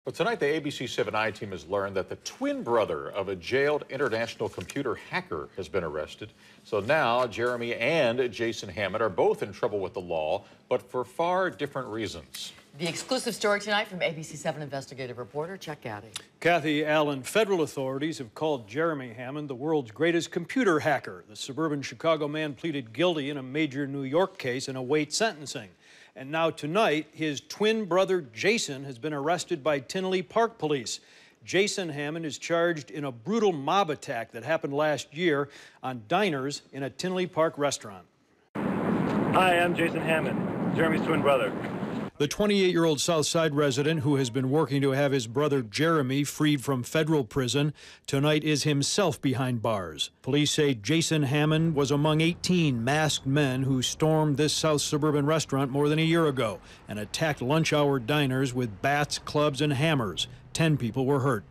Well, tonight, the ABC7i team has learned that the twin brother of a jailed international computer hacker has been arrested. So now Jeremy and Jason Hammond are both in trouble with the law, but for far different reasons. The exclusive story tonight from ABC7 investigative reporter Chuck Gowdy. Kathy Allen, federal authorities have called Jeremy Hammond the world's greatest computer hacker. The suburban Chicago man pleaded guilty in a major New York case and awaits sentencing. And now tonight, his twin brother Jason has been arrested by Tinley Park police. Jason Hammond is charged in a brutal mob attack that happened last year on diners in a Tinley Park restaurant. Hi, I'm Jason Hammond, Jeremy's twin brother. The 28-year-old Southside resident who has been working to have his brother Jeremy freed from federal prison tonight is himself behind bars. Police say Jason Hammond was among 18 masked men who stormed this South suburban restaurant more than a year ago and attacked lunch-hour diners with bats, clubs, and hammers. 10 people were hurt.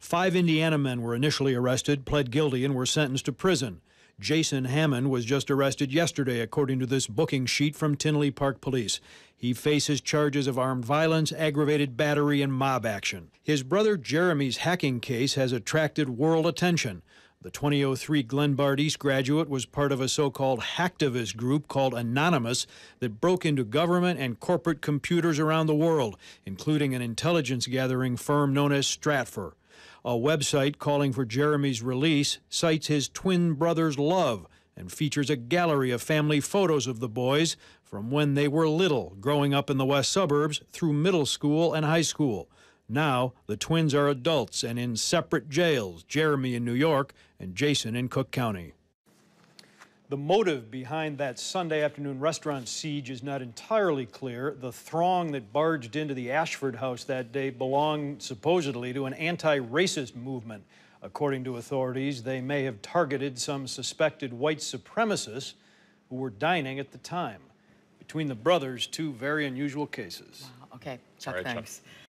5 Indiana men were initially arrested, pled guilty, and were sentenced to prison. Jason Hammond was just arrested yesterday, according to this booking sheet from Tinley Park Police. He faces charges of armed violence, aggravated battery, and mob action. His brother Jeremy's hacking case has attracted world attention. The 2003 Glenbard East graduate was part of a so-called hacktivist group called Anonymous that broke into government and corporate computers around the world, including an intelligence gathering firm known as Stratfor. A website calling for Jeremy's release cites his twin brother's love and features a gallery of family photos of the boys from when they were little, growing up in the west suburbs through middle school and high school. Now, the twins are adults and in separate jails, Jeremy in New York and Jason in Cook County. The motive behind that Sunday afternoon restaurant siege is not entirely clear. The throng that barged into the Ashford house that day belonged supposedly to an anti-racist movement. According to authorities, they may have targeted some suspected white supremacists who were dining at the time. Between the brothers, 2 very unusual cases. Wow. Okay, Chuck, All right, thanks. Chuck.